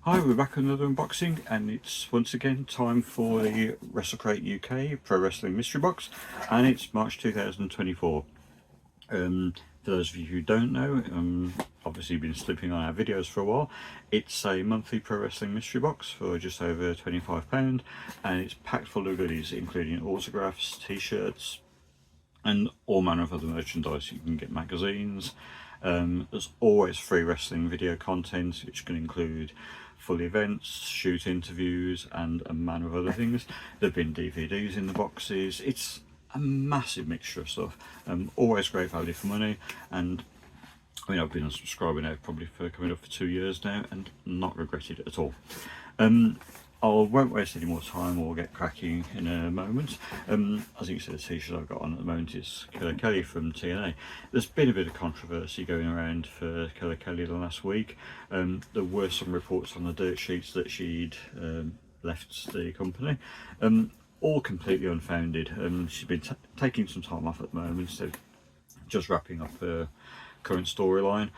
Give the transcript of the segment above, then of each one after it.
Hi, we're back with another unboxing, and it's once again time for the Wrestle Crate UK Pro Wrestling Mystery Box, and it's March 2024. For those of you who don't know, obviously been slipping on our videos for a while, it's a monthly Pro Wrestling Mystery Box for just over £25, and it's packed full of goodies, including autographs, t-shirts, and all manner of other merchandise. You can get magazines. There's always free wrestling video content, which can include full events, shoot interviews, and a manner of other things. There have been DVDs in the boxes. It's a massive mixture of stuff. Always great value for money, and I mean, I've been a subscriber now probably for coming up for 2 years now, and not regretted it at all. I won't waste any more time or get cracking in a moment. As you can see, the t-shirt I've got on at the moment is Killer Kelly from TNA. There's been a bit of controversy going around for Killer Kelly the last week. There were some reports on the dirt sheets that she'd left the company. All completely unfounded. She's been taking some time off at the moment, so just wrapping up her current storyline.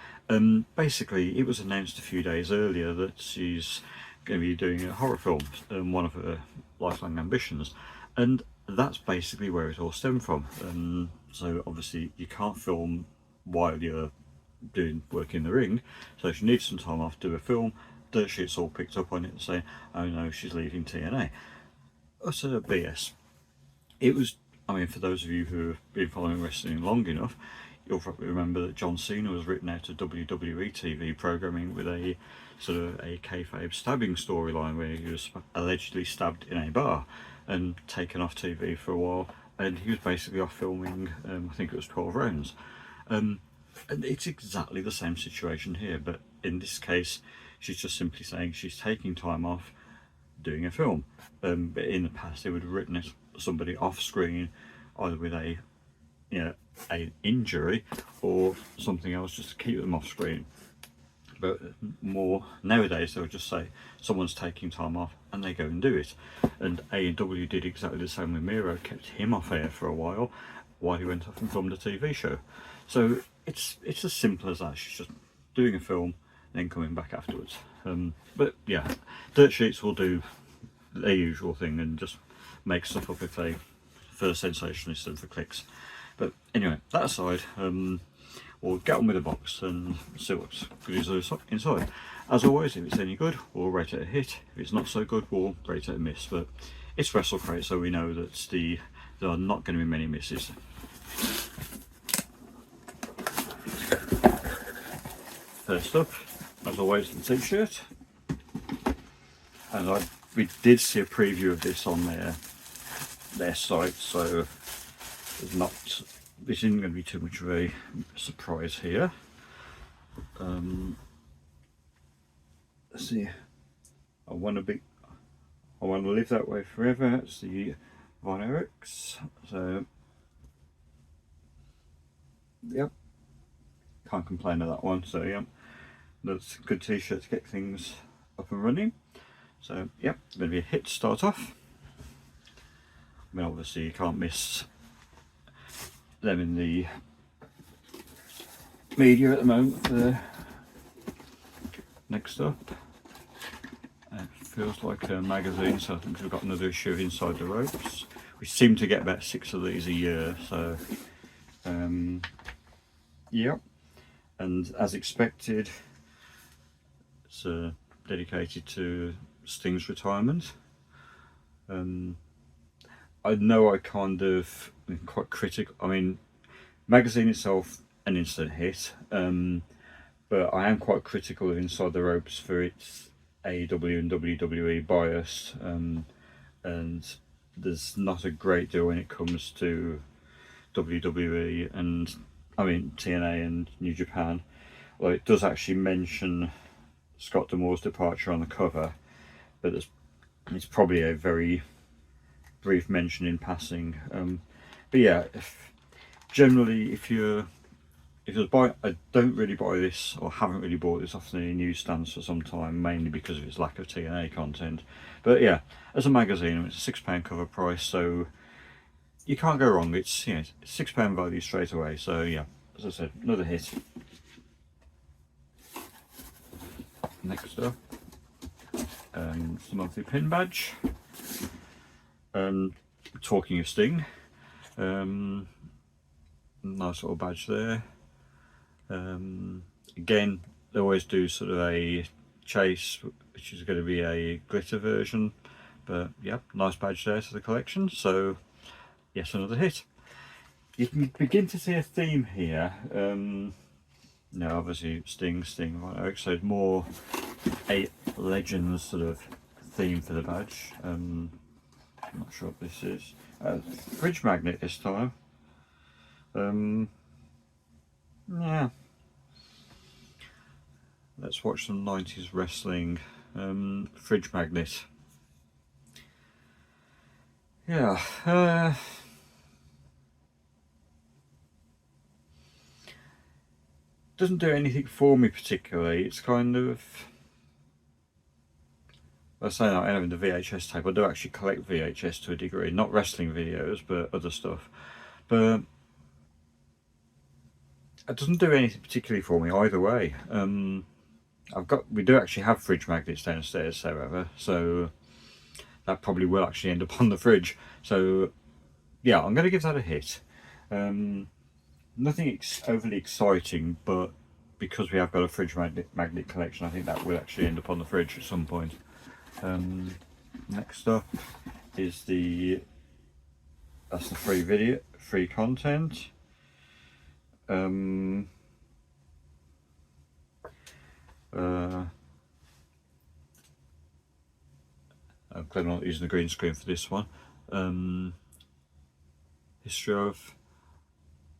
Basically, it was announced a few days earlier that she's going to be doing a horror film, one of her lifelong ambitions, and that's basically where it all stemmed from. So obviously you can't film while you're doing work in the ring, so she needs some time off to do a film. Dirt sheets all picked up on it and saying, oh no, she's leaving TNA. Utter BS. It was, I mean, for those of you who have been following wrestling long enough, you'll probably remember that John Cena was written out of WWE TV programming with a sort of a kayfabe stabbing storyline where he was allegedly stabbed in a bar and taken off TV for a while, and he was basically off filming, I think it was 12 rounds. And it's exactly the same situation here, but in this case she's just simply saying she's taking time off doing a film. But in the past they would have written somebody off screen either with a an injury or something else just to keep them off screen. But more nowadays they'll just say someone's taking time off and they go and do it. And AEW did exactly the same with Miro, kept him off air for a while he went off and filmed a TV show. So it's as simple as that. She's just doing a film and then coming back afterwards. But yeah, dirt sheets will do their usual thing and just make stuff up if they for sensationalists and for clicks. But anyway, that aside, we'll get on with the box and see what's goodies are inside. As always, if it's any good, we'll rate it a hit. If it's not so good, we'll rate it a miss. But it's Wrestle Crate, so we know that there are not going to be many misses. First up, as always, the t-shirt. And we did see a preview of this on their site, so this isn't going to be too much of a surprise here. Let's see. I want to live that way forever. It's the Von Erichs. So yep, can't complain of that one. So yep, that's a good t-shirt to get things up and running. So yep, going to be a hit to start off. I mean, obviously you can't miss them in the media at the moment. Next up, it feels like a magazine, so I think we've got another issue of Inside the Ropes. We seem to get about 6 of these a year, so yeah. And as expected, it's dedicated to Sting's retirement. I know I kind of been quite critical. I mean, magazine itself an instant hit, but I am quite critical of Inside the Ropes for its AEW and WWE bias, and there's not a great deal when it comes to WWE and I mean TNA and New Japan. Well, it does actually mention Scott D'Amore's departure on the cover, but it's probably a very brief mention in passing. But yeah, generally if you're buying, I don't really buy this, or haven't really bought this off any newsstands for some time, mainly because of its lack of TNA content. But yeah, as a magazine, it's a £6 cover price, so you can't go wrong. It's £6 value straight away. So yeah, as I said, another hit. Next up, It's the monthly pin badge. Talking of Sting, nice little badge there. Again, they always do sort of a chase, which is going to be a glitter version, but yeah, nice badge there to the collection. So yes, another hit. You can begin to see a theme here. Now obviously Sting, right? So more a Legends sort of theme for the badge. I'm not sure what this is. Fridge magnet this time. Yeah. Let's watch some 90s wrestling. Fridge magnet. Yeah. Doesn't do anything for me particularly. It's kind of, I say that I have the VHS tape. I do actually collect VHS to a degree, not wrestling videos, but other stuff. But it doesn't do anything particularly for me either way. We do actually have fridge magnets downstairs, however, so that probably will actually end up on the fridge. So yeah, I'm going to give that a hit. Nothing overly exciting, but because we have got a fridge magnet collection, I think that will actually end up on the fridge at some point. Next up is that's the free content. I'm glad I'm not using the green screen for this one. History of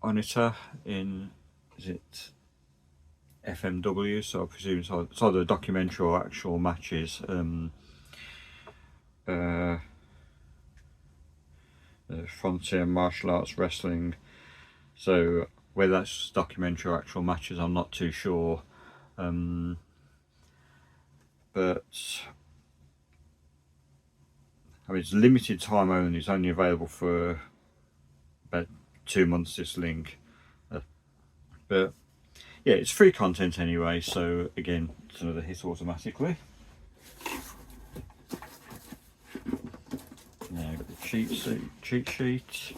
Onita in, is it FMW? So I presume it's either a documentary or actual matches. Frontier Martial Arts Wrestling. So whether that's documentary or actual matches, I'm not too sure. But I mean, it's limited time only. It's only available for about 2 months, this link. But yeah, it's free content anyway, so again, it's another hit automatically. Now I've got the cheat sheet.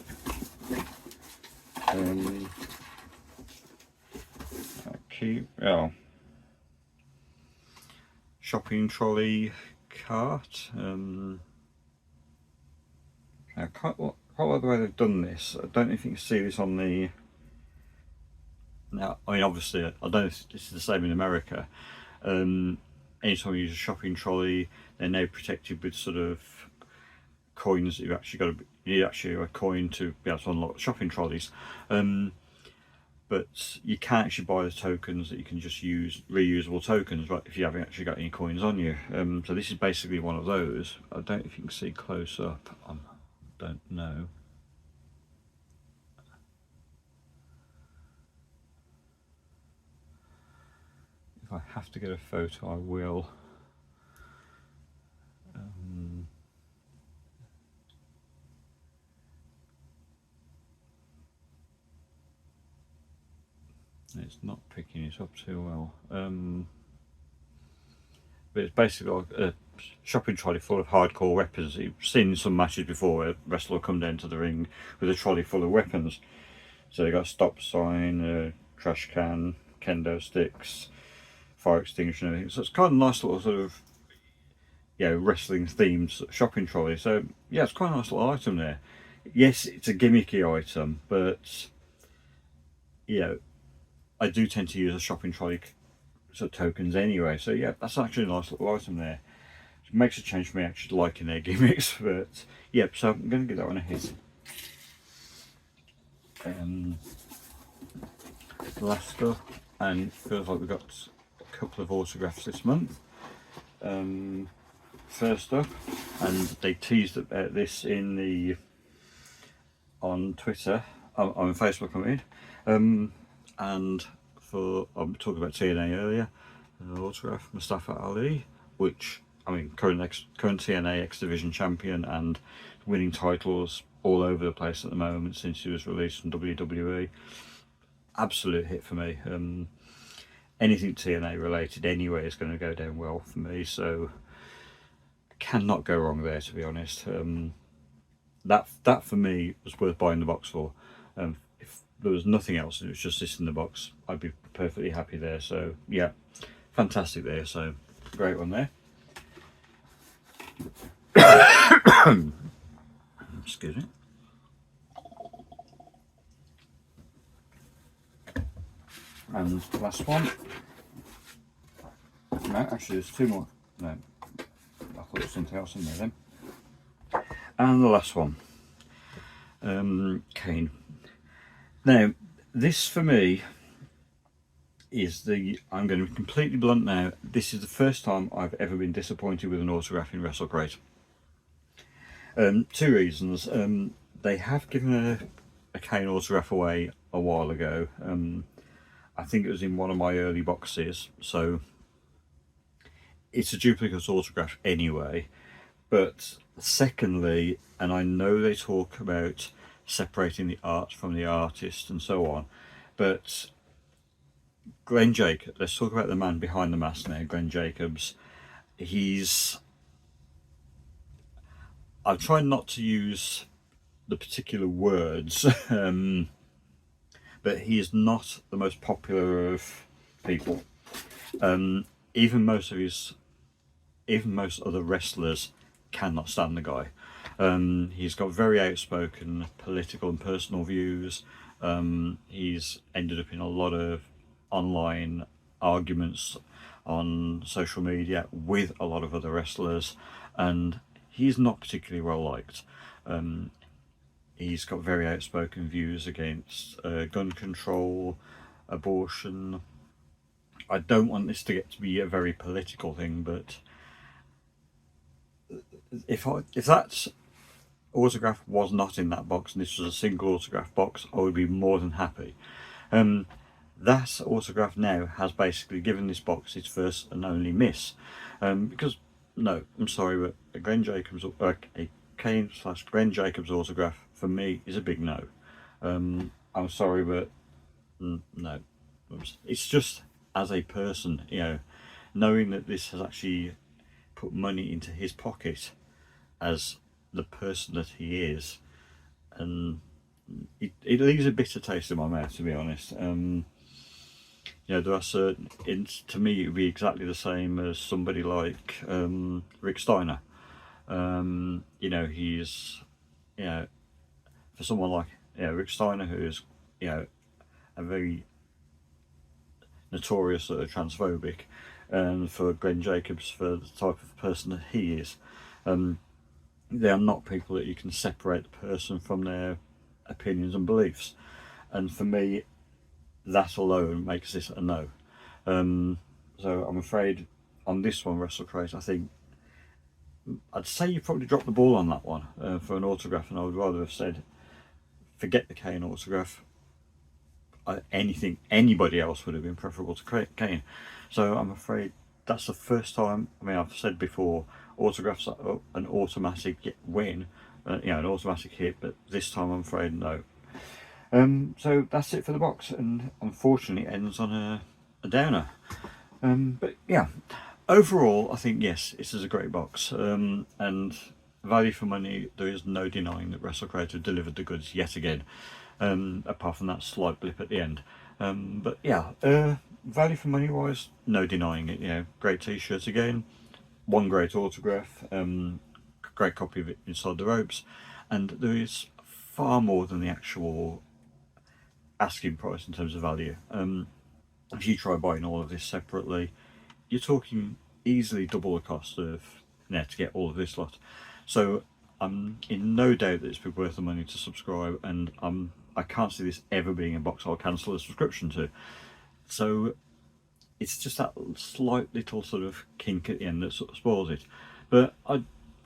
Shopping trolley cart. I quite like the way they've done this. I don't know if you can see this on the. Now, I mean, obviously, I don't know if this is the same in America. Anytime you use a shopping trolley, they're now protected with sort of coins that you need actually a coin to be able to unlock shopping trolleys. But you can't actually buy the tokens that you can just use reusable tokens, right, if you haven't actually got any coins on you. So this is basically one of those. I don't know if you can see close up. I don't know. If I have to get a photo, I will. It's not picking it up too well. But it's basically like a shopping trolley full of hardcore weapons. You've seen some matches before where a wrestler will come down to the ring with a trolley full of weapons. So they got a stop sign, a trash can, kendo sticks, fire extinguisher and everything. So it's kind of a nice little sort of, wrestling themed shopping trolley. So yeah, it's quite a nice little item there. Yes, it's a gimmicky item, but I do tend to use a shopping trolley sort of tokens anyway. So yeah, that's actually a nice little item there. It makes a change for me actually liking their gimmicks, but yeah, so I'm going to give that one a hit. Last up, and feels like we've got a couple of autographs this month. First up, and they teased about this on Twitter, on Facebook I mean, and I'm talking about TNA earlier, autograph Mustafa Ali, which, I mean, current TNA X-Division champion and winning titles all over the place at the moment since he was released from WWE. Absolute hit for me. Anything TNA related anyway is going to go down well for me, so cannot go wrong there, to be honest. That for me was worth buying the box for. If there was nothing else and it was just this in the box, I'd be perfectly happy there. So yeah, fantastic there. So great one there. Excuse me. And the last one. No, actually there's two more. No, I thought there was something else in there then. And the last one. Kane. Now, this for me is I'm going to be completely blunt now, this is the first time I've ever been disappointed with an autograph in Wrestle Crate. Two reasons. They have given a Kane autograph away a while ago. I think it was in one of my early boxes, so it's a duplicate autograph anyway. But secondly, and I know they talk about separating the art from the artist and so on, but Glenn Jacobs, let's talk about the man behind the mask now, Glenn Jacobs. I've tried not to use the particular words, but he is not the most popular of people. Even most other wrestlers cannot stand the guy. He's got very outspoken political and personal views. He's ended up in a lot of online arguments on social media with a lot of other wrestlers, and he's not particularly well liked. He's got very outspoken views against gun control, abortion. I don't want this to get to be a very political thing, but if that autograph was not in that box and this was a single autograph box, I would be more than happy. That autograph now has basically given this box its first and only miss, because no, I'm sorry, but a Kane/Glenn Jacobs autograph for me is a big no. I'm sorry, but no. It's just as a person, you know, knowing that this has actually put money into his pocket as the person that he is, and it leaves a bitter taste in my mouth, to be honest. You know, there are certain, to me, it would be exactly the same as somebody like Rick Steiner. You know, he's, you know, for someone like, you know, Rick Steiner, who is, you know, a very notorious transphobic, and for Glenn Jacobs, for the type of person that he is, they are not people that you can separate the person from their opinions and beliefs. And for me, that alone makes this a no. So I'm afraid on this one, Wrestle Crate, I think I'd say you probably dropped the ball on that one for an autograph, and I would rather have said forget the Kane autograph. Anybody else would have been preferable to Kane. So I'm afraid that's the first time. I mean, I've said before, autographs are an automatic win, you know, an automatic hit, but this time I'm afraid no. So that's it for the box, and unfortunately it ends on a downer. But yeah, overall I think yes, this is a great box, and value for money. There is no denying that Wrestle Crate have delivered the goods yet again, apart from that slight blip at the end. But yeah, value for money wise, no denying it. You know, great t-shirts again, one great autograph, great copy of it inside the ropes, and there is far more than the actual asking price in terms of value. If you try buying all of this separately, you're talking easily double the cost of to get all of this lot. So I'm in no doubt that it's been worth the money to subscribe, and I can't see this ever being a box I'll cancel a subscription to. So it's just that slight little sort of kink at the end that sort of spoils it. But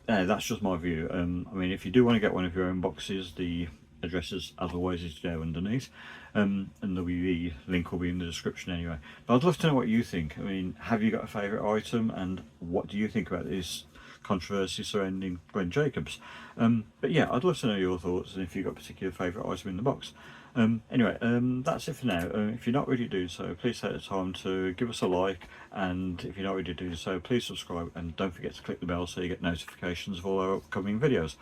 that's just my view. I mean, if you do want to get one of your own boxes, the addresses as always is there underneath, and the link will be in the description anyway. But I'd love to know what you think. I mean, have you got a favourite item, and what do you think about this controversy surrounding Glenn Jacobs. But yeah, I'd love to know your thoughts and if you've got a particular favourite item in the box. Anyway, that's it for now. If you're not already doing so, please take the time to give us a like, and if you're not already doing so, please subscribe and don't forget to click the bell so you get notifications of all our upcoming videos.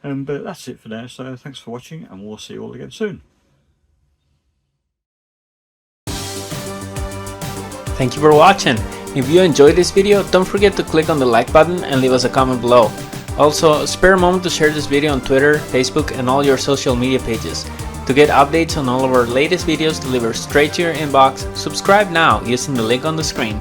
But that's it for now, so thanks for watching and we'll see you all again soon. Thank you for watching. If you enjoyed this video, don't forget to click on the like button and leave us a comment below. Also, spare a moment to share this video on Twitter, Facebook and all your social media pages. To get updates on all of our latest videos delivered straight to your inbox, subscribe now using the link on the screen.